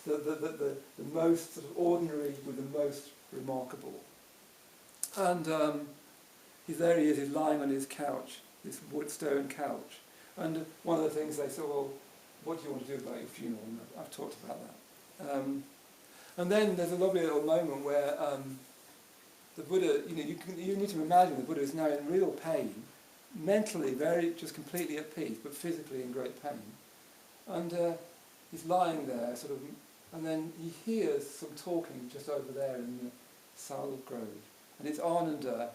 The most sort of ordinary with the most remarkable. And there he is, he's lying on his couch, this wood stone couch. And one of the things they said, well, what do you want to do about your funeral? And I've talked about that. And then there's a lovely little moment where the Buddha, you need to imagine the Buddha is now in real pain, mentally just completely at peace, but physically in great pain. And he's lying there, and then he hears some talking just over there in the sal grove. And it's Ananda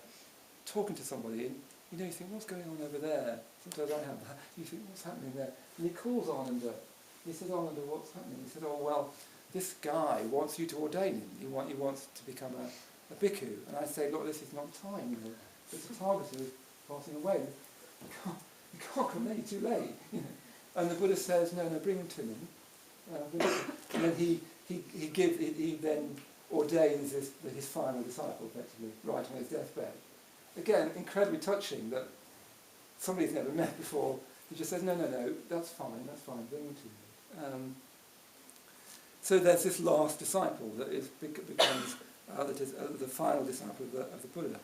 talking to somebody, and you think, what's going on over there? Sometimes I have that. You think, what's happening there? And he calls Ananda. He says, Ananda, what's happening? He said, oh, well, this guy wants you to ordain him. He wants to become a bhikkhu. And I say, look, this is not time. The Tathagata is passing away. You can't come late, too late. And the Buddha says, no, bring him to me. And then he then ordains his final disciple, effectively, right on his deathbed. Again, incredibly touching that somebody he's never met before, he just says, no, that's fine, bring him to me. So there's this last disciple that becomes the final disciple of the Buddha.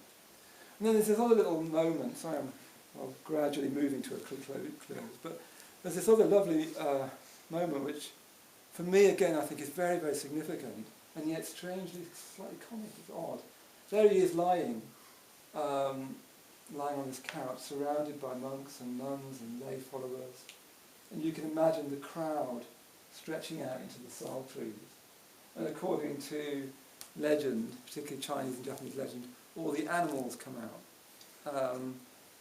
And then there's this other little moment, sorry I'm gradually moving to a close, but there's this other lovely moment which, for me again, I think is very, very significant, and yet strangely slightly comic, it's odd. There he is lying on this couch, surrounded by monks and nuns and lay followers, and you can imagine the crowd stretching out into the sal trees. And according to legend, particularly Chinese and Japanese legend, all the animals come out.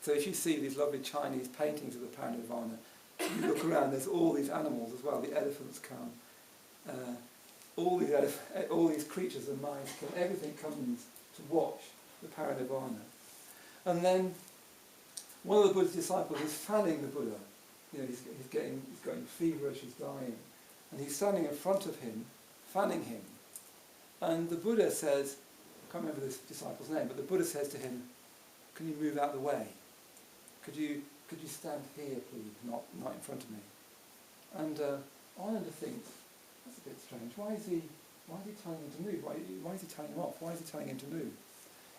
So if you see these lovely Chinese paintings of the Parinirvana, you look around, there's all these animals as well. The elephants come, all these creatures and mice come, everything comes to watch the Parinirvana. And then one of the Buddha's disciples is fanning the Buddha. You know, he's getting feverish, he's dying. And he's standing in front of him, fanning him. And the Buddha says, I can't remember this disciple's name, but the Buddha says to him, can you move out of the way? Could you stand here, please, not in front of me? And Ananda thinks, that's a bit strange. Why is he telling him to move? Why is he telling him off? Why is he telling him to move?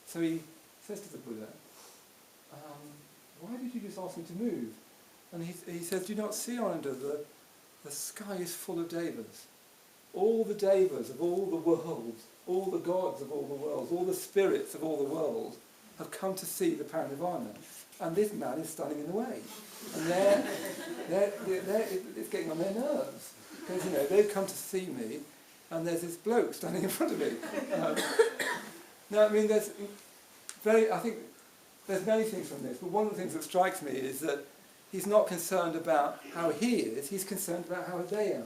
So he says to the Buddha, why did you just ask me to move? And he says, do you not see, Ananda, the sky is full of devas. All the devas of all the worlds, all the gods of all the worlds, all the spirits of all the world have come to see the Parinirvana. And this man is standing in the way. And it's getting on their nerves. Because, you know, they've come to see me, and there's this bloke standing in front of me. Now, I mean, I think there's many things from this, but one of the things that strikes me is that he's not concerned about how he is, he's concerned about how they are.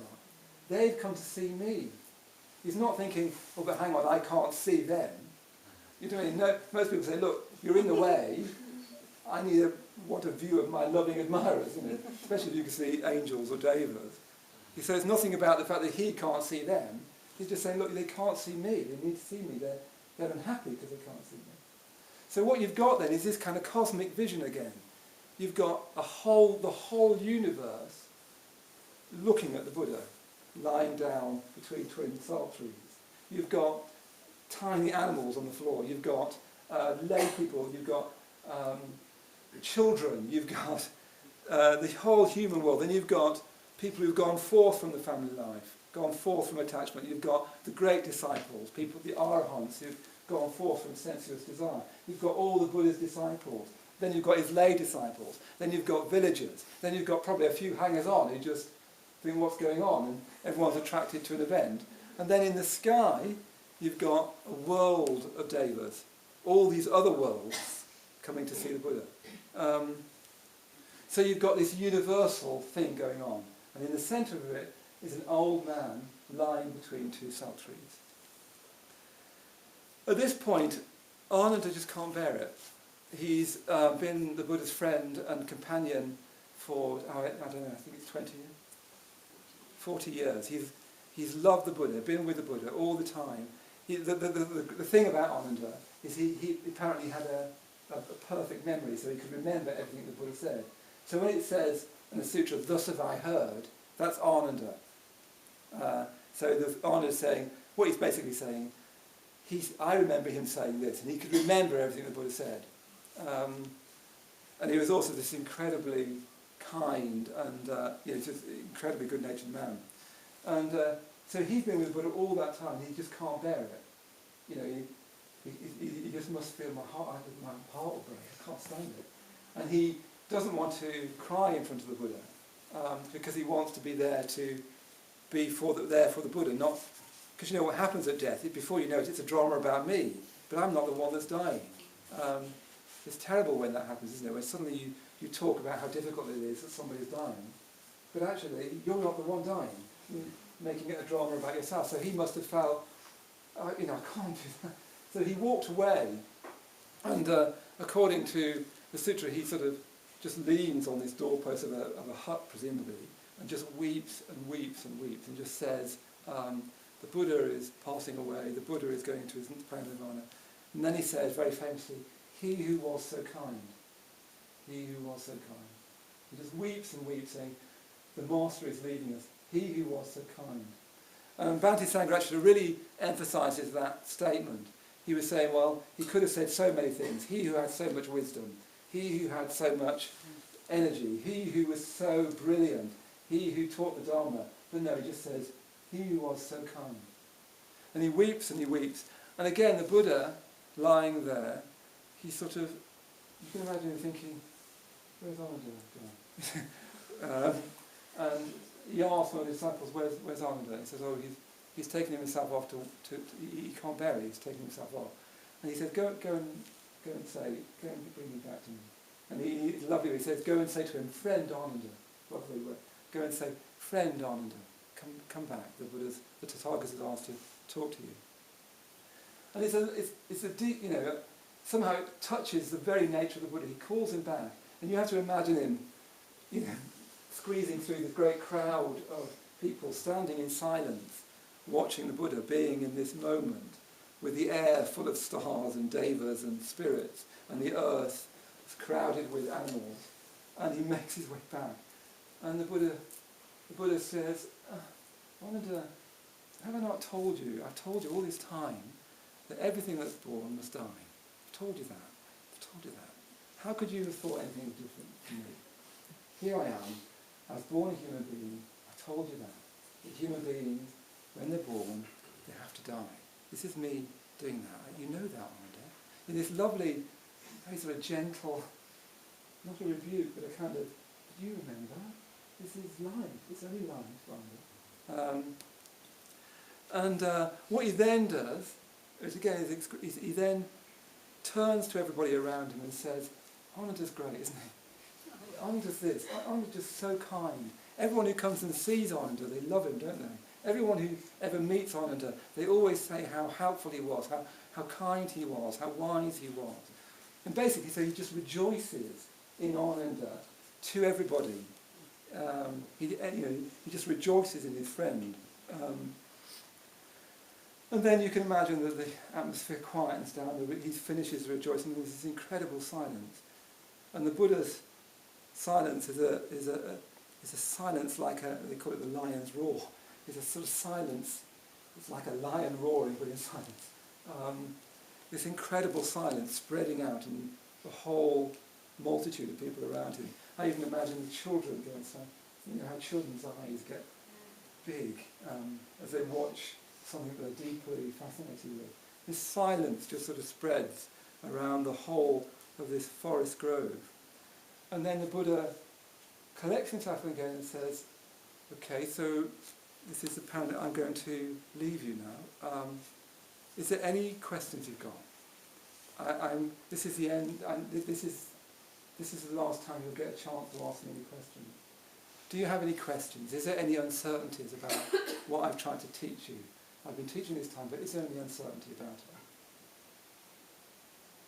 They've come to see me. He's not thinking, oh, but hang on, I can't see them. You know what I mean? No, most people say, look, you're in the way, I want a view of my loving admirers, you know, especially if you can see angels or devas. He says nothing about the fact that he can't see them. He's just saying, look, they can't see me, they need to see me, they're unhappy because they can't see me. So what you've got then is this kind of cosmic vision again. You've got the whole universe looking at the Buddha, lying down between twin sal trees. You've got tiny animals on the floor. You've got lay people. You've got children. You've got the whole human world. Then you've got people who've gone forth from the family life, gone forth from attachment. You've got the great disciples, people, the arahants who've gone forth from sensuous desire. You've got all the Buddha's disciples. Then you've got his lay disciples. Then you've got villagers. Then you've got probably a few hangers-on who just think what's going on, and everyone's attracted to an event. And then in the sky, you've got a world of devas, all these other worlds coming to see the Buddha. So you've got this universal thing going on. And in the centre of it is an old man lying between two sal trees. At this point, Ananda just can't bear it. He's been the Buddha's friend and companion for, I don't know, I think it's 40 years. He's loved the Buddha, been with the Buddha all the time. The thing about Ananda is he apparently had a perfect memory, so he could remember everything the Buddha said. So when it says in the sutra, thus have I heard, that's Ananda. So Ananda's saying, what he's basically saying, I remember him saying this, and he could remember everything the Buddha said. And he was also this incredibly kind and just incredibly good-natured man. And so he's been with the Buddha all that time, and he just can't bear it. You know, he just must feel my heart will break, I can't stand it. And he doesn't want to cry in front of the Buddha, because he wants to be there to be there for the Buddha, not because you know what happens at death. Before you know it, it's a drama about me, but I'm not the one that's dying. It's terrible when that happens, isn't it? When suddenly you talk about how difficult it is that somebody's dying, but actually you're not the one dying. You're making it a drama about yourself. So he must have felt, I can't do that. So he walked away, and according to the sutra, he sort of just leans on this doorpost of a hut, presumably, and just weeps and weeps and weeps, and just says, the Buddha is passing away, the Buddha is going to his Parinirvana. And then he says, very famously, he who was so kind, he who was so kind. He just weeps and weeps, saying, the Master is leaving us, he who was so kind. Bhante actually really emphasises that statement. He was saying, well, he could have said so many things. He who had so much wisdom, he who had so much energy, he who was so brilliant, he who taught the Dharma. But no, he just says, he who was so kind. And he weeps and he weeps. And again, the Buddha, lying there, he sort of, you can imagine him thinking, where's Ananda? And he asked one of the disciples, where's Ananda? He says, oh, he's taken himself off he can't bear it, he's taken himself off. And he said, go and bring him back to me. And it's lovely, he says, go and say to him, friend Ananda. Lovely word. Go and say, friend Ananda, come back. The Tathagata has asked to talk to you. And it's a deep, somehow it touches the very nature of the Buddha. He calls him back. And you have to imagine him, squeezing through the great crowd of people standing in silence, watching the Buddha, being in this moment, with the air full of stars and devas and spirits, and the earth crowded with animals. And he makes his way back. And the Buddha says, Ananda, have I not told you? I've told you all this time that everything that's born must die. I've told you that. I've told you that. How could you have thought anything different from me? Here I am. I was born a human being. I told you that. That human beings, when they're born, they have to die. This is me doing that. You know that, Ananda. In this lovely, very sort of gentle, not a rebuke, but a kind of, do you remember? This is life. It's only life, Ananda. What he then does, is again, he then turns to everybody around him and says, Ananda's great, isn't he? Ananda's this. Ananda's just so kind. Everyone who comes and sees Ananda, they love him, don't they? Everyone who ever meets Ananda, they always say how helpful he was, how kind he was, how wise he was. And basically, so he just rejoices in Ananda to everybody. He just rejoices in his friend. And then you can imagine that the atmosphere quietens down, he finishes rejoicing, there's this incredible silence. And the Buddha's silence is a silence like they call it the lion's roar. It's a sort of silence, it's like a lion roaring, but in silence. This incredible silence spreading out in the whole multitude of people around him. I even imagine the children going, how children's eyes get big as they watch something they're deeply fascinated with. This silence just sort of spreads around the whole of this forest grove. And then the Buddha collects himself again and says, okay, so this is apparently, I'm going to leave you now. Is there any questions you've got? This is the end, this is the last time you'll get a chance to ask me any questions. Do you have any questions? Is there any uncertainties about what I've tried to teach you? I've been teaching this time, but is there any uncertainty about it?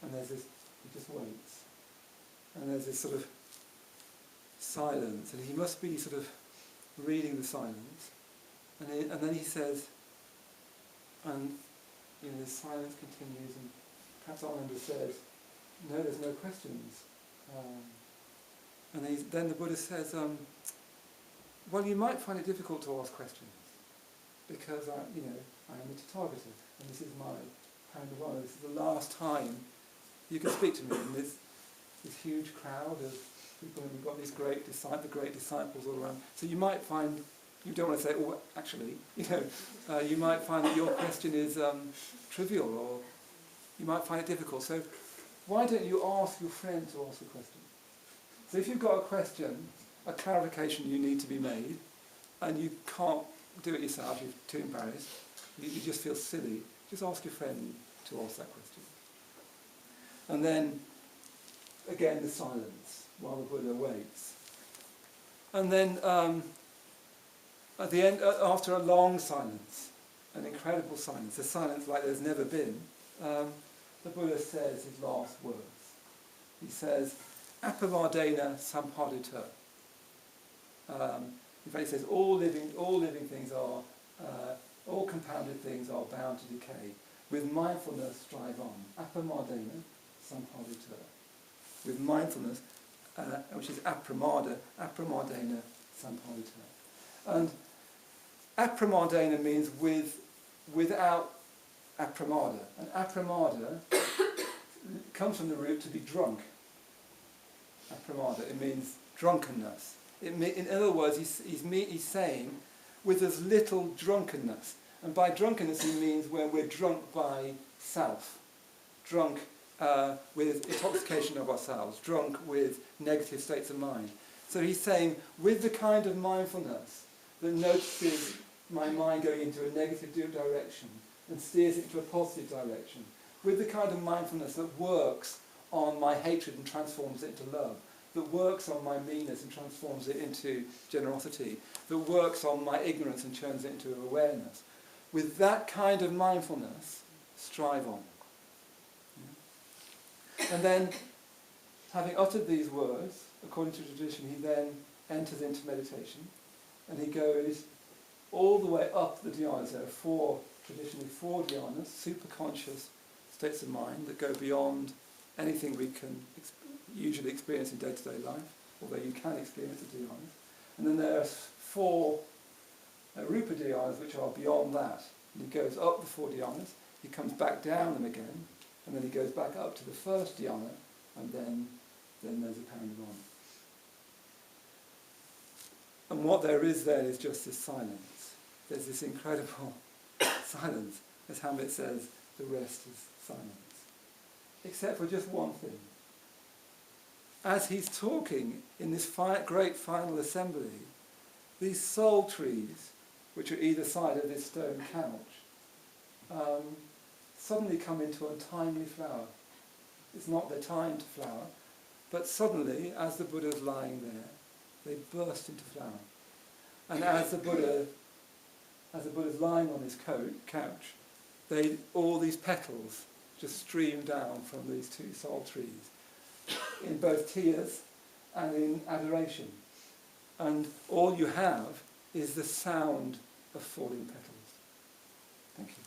And there's this, he just waits. And there's this sort of silence, and he must be sort of reading the silence. And then he says, and the silence continues, and perhaps Ananda says, no, there's no questions. And then the Buddha says, well, you might find it difficult to ask questions, because I am the Tathagata, and this is my Parinirvana. This is the last time you can speak to me in this huge crowd of people, and we've got these great disciples all around. So you might find, you don't want to say, oh, actually, you might find that your question is trivial, or you might find it difficult. So why don't you ask your friend to ask a question? So if you've got a question, a clarification you need to be made, and you can't do it yourself, you're too embarrassed, you just feel silly, just ask your friend to ask that question. And then, again, the silence while the Buddha waits. And then, at the end, after a long silence, an incredible silence, a silence like there's never been, the Buddha says his last words. He says, Appamadena sampadita. In fact, he says all living things are, all compounded things are bound to decay. With mindfulness, strive on. Appamadena sampadita. With mindfulness, which is apramada, apramadena sampadita. And Apramadena means without apramada. And apramada comes from the root to be drunk. Apramada, it means drunkenness. In other words, he's saying with as little drunkenness. And by drunkenness he means when we're drunk by self, drunk with intoxication of ourselves, drunk with negative states of mind. So he's saying with the kind of mindfulness that notices my mind going into a negative direction and steers it into a positive direction, with the kind of mindfulness that works on my hatred and transforms it into love, that works on my meanness and transforms it into generosity, that works on my ignorance and turns it into awareness. With that kind of mindfulness, strive on. Yeah. And then, having uttered these words, according to tradition, he then enters into meditation, and he goes all the way up the dhyanas. There are traditionally four dhyanas, superconscious states of mind that go beyond anything we can usually experience in day-to-day life, although you can experience the dhyanas. And then there are four rupa dhyanas which are beyond that. And he goes up the four dhyanas, he comes back down them again, and then he goes back up to the first dhyana, and then there's a Parinirvana. And what there is then is just this silence. There's this incredible silence. As Hamlet says, the rest is silence. Except for just one thing. As he's talking in this great final assembly, these soul trees, which are either side of this stone couch, suddenly come into untimely flower. It's not their time to flower, but suddenly, as the Buddha's lying there, they burst into flower. And as the Buddha's lying on his couch, all these petals just stream down from these two soul trees, in both tears and in adoration. And all you have is the sound of falling petals. Thank you.